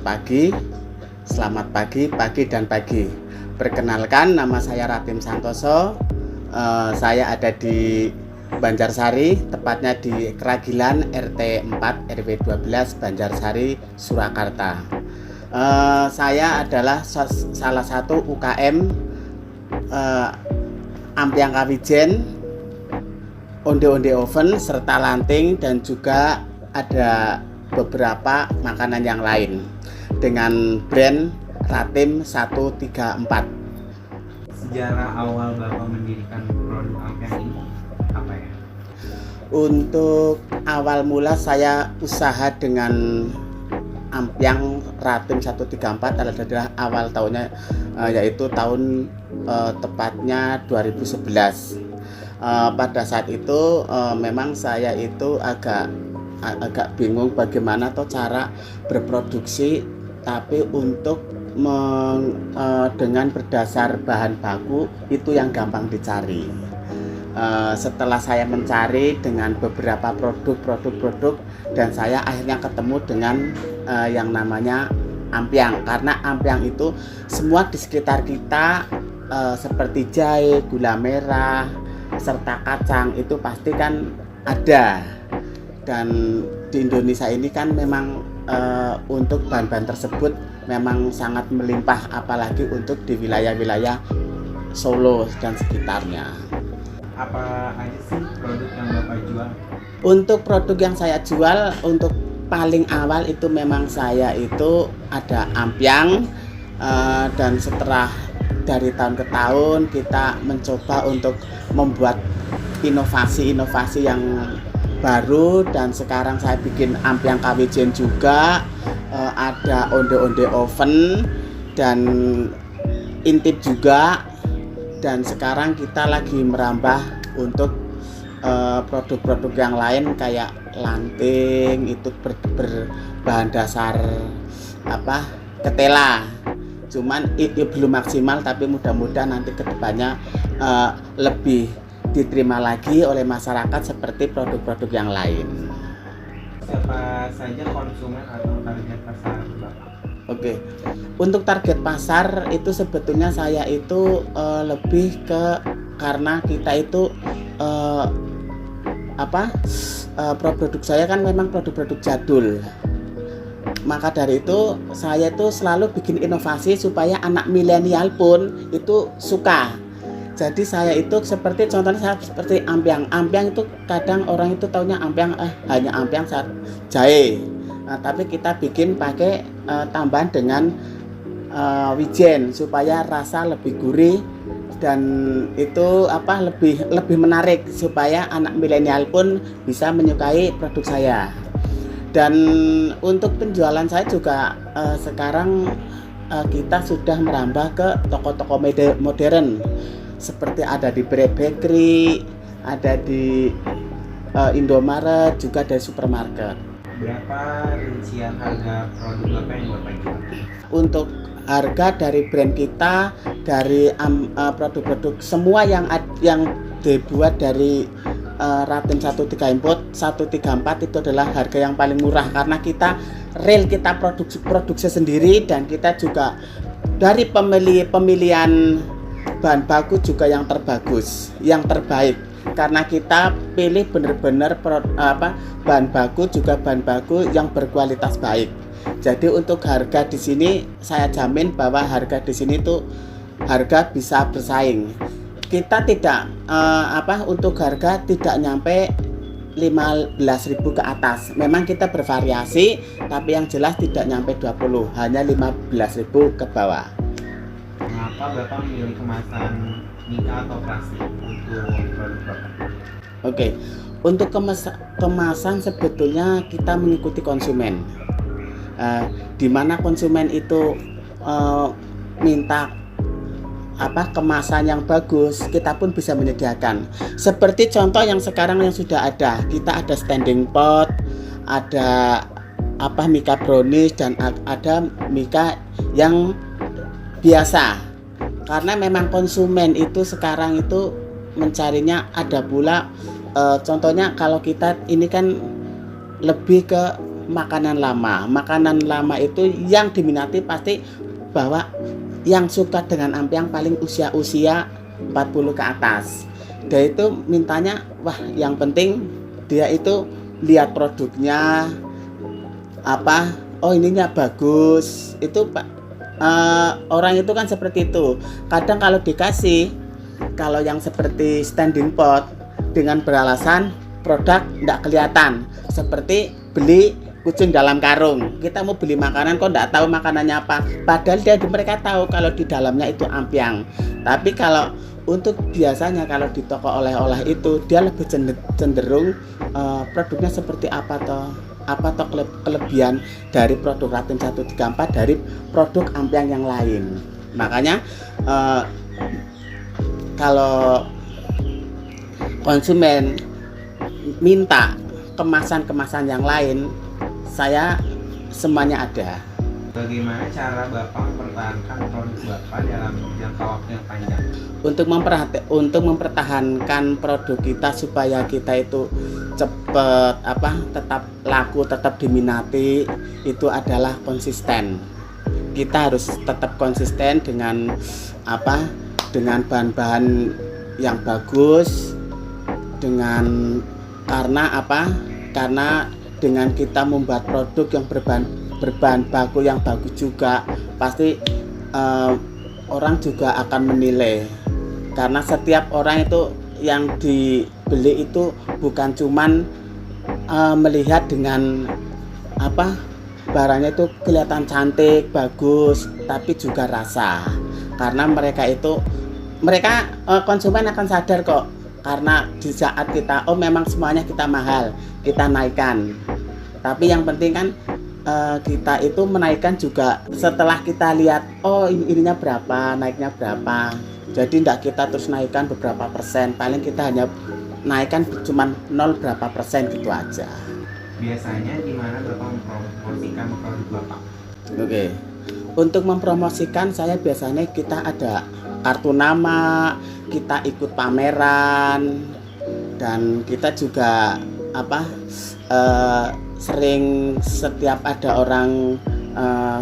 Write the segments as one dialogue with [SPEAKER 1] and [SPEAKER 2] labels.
[SPEAKER 1] pagi, selamat pagi, pagi dan pagi. Perkenalkan, nama saya Ratim Santoso. Saya ada di Banjarsari, tepatnya di Keragilan RT 4 RW 12 Banjarsari, Surakarta. Saya adalah salah satu UKM Ampiang Kawijen, onde-onde oven serta lanting, dan juga ada beberapa makanan yang lain dengan brand Ratim 134.
[SPEAKER 2] Sejarah awal Bapak mendirikan produk Ampiang ini apa ya?
[SPEAKER 1] Untuk awal mula saya usaha dengan Ampiang Ratim 134 adalah awal tahunnya, yaitu tahun tepatnya 2011. Pada saat itu memang saya itu agak bingung bagaimana tuh cara berproduksi, tapi untuk dengan berdasar bahan baku itu yang gampang dicari. Setelah saya mencari dengan beberapa produk dan saya akhirnya ketemu dengan yang namanya Ampiang, karena Ampiang itu semua di sekitar kita seperti jahe, gula merah serta kacang itu pasti kan ada, dan di Indonesia ini kan memang untuk bahan-bahan tersebut memang sangat melimpah, apalagi untuk di wilayah-wilayah Solo dan sekitarnya.
[SPEAKER 2] Apa aja sih produk yang Bapak jual?
[SPEAKER 1] Untuk produk yang saya jual, untuk paling awal itu memang saya itu ada Ampiang, dan setelah dari tahun ke tahun kita mencoba untuk membuat inovasi-inovasi yang baru, dan sekarang saya bikin Ampiang Kawijen juga, ada onde-onde oven dan intip juga, dan sekarang kita lagi merambah untuk produk-produk yang lain kayak lanting itu berbahan dasar ketela. Cuman itu belum maksimal, tapi mudah-mudahan nanti kedepannya lebih diterima lagi oleh masyarakat seperti produk-produk yang lain.
[SPEAKER 2] Siapa saja konsumen atau target pasar Bapak?
[SPEAKER 1] Oke, untuk target pasar itu sebetulnya saya itu lebih ke, karena kita itu produk saya kan memang produk-produk jadul. Maka dari itu saya itu selalu bikin inovasi supaya anak milenial pun itu suka. Jadi saya itu seperti contohnya saya seperti Ampiang. Ampiang itu kadang orang itu taunya Ampiang hanya Ampiang jahe. Tapi kita bikin pakai tambahan dengan wijen supaya rasa lebih gurih, dan itu lebih menarik supaya anak milenial pun bisa menyukai produk saya. Dan untuk penjualan saya juga sekarang kita sudah merambah ke toko-toko modern, seperti ada di Bakery, ada di Indomaret, juga dari supermarket.
[SPEAKER 2] Berapa rincian harga produk Bapak yang Bapak jual?
[SPEAKER 1] Untuk harga dari brand kita, dari produk-produk semua yang dibuat dari Ratim 134 itu adalah harga yang paling murah, karena kita produksi sendiri, dan kita juga dari pemilihan bahan baku juga yang terbagus, yang terbaik, karena kita pilih benar-benar bahan baku yang berkualitas baik. Jadi untuk harga di sini saya jamin bahwa harga di sini tuh harga bisa bersaing. Kita tidak untuk harga tidak nyampe 15.000 ke atas. Memang kita bervariasi, tapi yang jelas tidak nyampe 20, hanya 15.000 ke bawah.
[SPEAKER 2] Mengapa Bapak memilih kemasan Mika atau plastik untuk produk Bapak?
[SPEAKER 1] Oke, untuk kemasan sebetulnya kita mengikuti konsumen. Di mana konsumen itu minta kemasan yang bagus, kita pun bisa menyediakan. Seperti contoh yang sekarang yang sudah ada, kita ada standing pot, ada Mika brownies, dan ada Mika yang biasa. Karena memang konsumen itu sekarang itu mencarinya, ada pula contohnya kalau kita ini kan lebih ke makanan lama. Makanan lama itu yang diminati pasti bahwa yang suka dengan ampiang paling usia 40 ke atas. Dia itu mintanya, wah yang penting dia itu lihat produknya apa, oh ininya bagus. Itu Pak, orang itu kan seperti itu. Kadang kalau dikasih, kalau yang seperti standing pot dengan beralasan produk tidak kelihatan, seperti beli kucing dalam karung. Kita mau beli makanan kok tidak tahu makanannya apa, padahal mereka tahu kalau di dalamnya itu ampiang. Tapi kalau untuk biasanya kalau di toko oleh-oleh itu dia lebih cenderung produknya seperti apa toh kelebihan dari produk Ratim 134 dari produk ampiang yang lain. Makanya kalau konsumen minta kemasan-kemasan yang lain, saya semuanya ada.
[SPEAKER 2] Bagaimana cara Bapak mempertahankan produk Bapak dalam jangka waktu yang panjang?
[SPEAKER 1] Untuk mempertahankan produk kita supaya kita itu cepat tetap laku, tetap diminati, itu adalah konsisten. Kita harus tetap konsisten dengan dengan bahan-bahan yang bagus, karena dengan kita membuat produk yang berbahan baku yang bagus juga, pasti orang juga akan menilai. Karena setiap orang itu yang dibeli itu bukan cuman melihat dengan barangnya itu kelihatan cantik, bagus, tapi juga rasa. Karena mereka konsumen akan sadar kok, karena di saat kita memang semuanya kita mahal, kita naikkan. Tapi yang penting kan kita itu menaikkan juga setelah kita lihat ininya berapa, naiknya berapa. Jadi tidak kita terus naikkan beberapa persen, paling kita hanya naikkan cuma 0 berapa persen gitu aja.
[SPEAKER 2] Biasanya gimana Bapak mempromosikan produk Bapak?
[SPEAKER 1] Oke. Untuk mempromosikan saya biasanya kita ada kartu nama, kita ikut pameran, dan kita juga sering setiap ada orang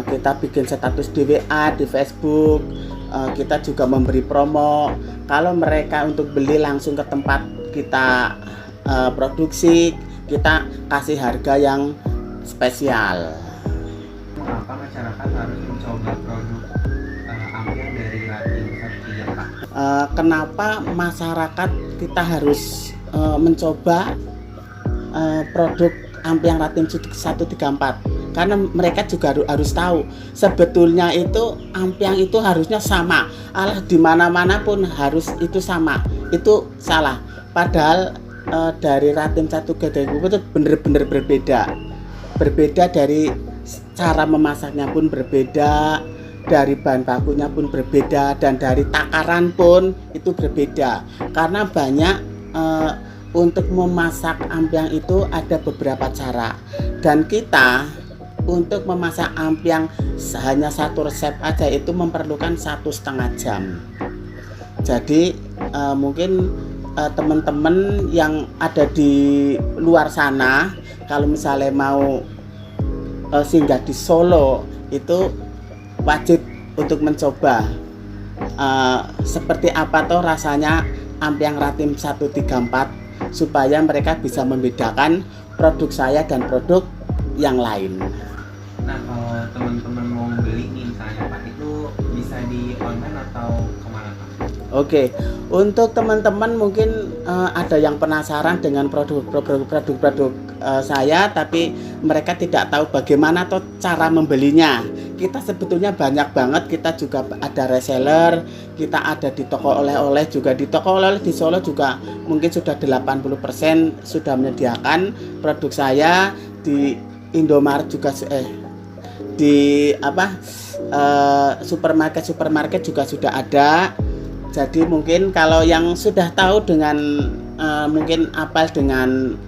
[SPEAKER 1] kita bikin status di WA, di Facebook, kita juga memberi promo. Kalau mereka untuk beli langsung ke tempat kita produksi, kita kasih harga yang spesial.
[SPEAKER 2] Mengapa masyarakat harus mencoba produk ampiang dari Ratim 134?
[SPEAKER 1] Kenapa masyarakat kita harus mencoba produk ampiang Ratim 134? Karena mereka juga harus tahu sebetulnya itu ampiang itu harusnya sama. Di mana-mana pun harus itu sama. Itu salah. Padahal dari Ratim 134 itu benar-benar berbeda. Berbeda dari cara memasaknya pun berbeda, dari bahan bakunya pun berbeda, dan dari takaran pun itu berbeda. Karena banyak untuk memasak ampiang itu ada beberapa cara, dan kita untuk memasak ampiang hanya satu resep aja itu memerlukan 1,5 jam. Jadi mungkin teman-teman yang ada di luar sana, kalau misalnya mau singgah di Solo, itu wajib untuk mencoba seperti apa toh rasanya ampiang Ratim 134, supaya mereka bisa membedakan produk saya dan produk yang lain.
[SPEAKER 2] Nah, kalau teman-teman mau beli nih misalnya Pak, itu bisa di online atau kemana Pak?
[SPEAKER 1] Oke, untuk teman-teman mungkin ada yang penasaran dengan produk saya, tapi mereka tidak tahu bagaimana toh cara membelinya. Kita sebetulnya banyak banget, kita juga ada reseller, kita ada di toko oleh-oleh juga. Di toko oleh-oleh di Solo juga mungkin sudah 80% sudah menyediakan produk saya. Di Indomaret juga di supermarket juga sudah ada. Jadi mungkin kalau yang sudah tahu dengan mungkin apal dengan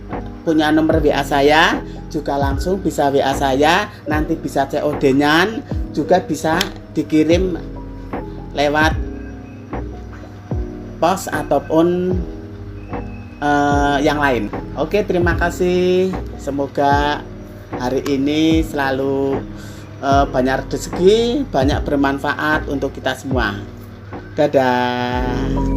[SPEAKER 1] punya nomor WA saya, juga langsung bisa WA saya, nanti bisa COD-nya, juga bisa dikirim lewat pos ataupun yang lain. Oke, terima kasih. Semoga hari ini selalu banyak rezeki, banyak bermanfaat untuk kita semua. Dadah.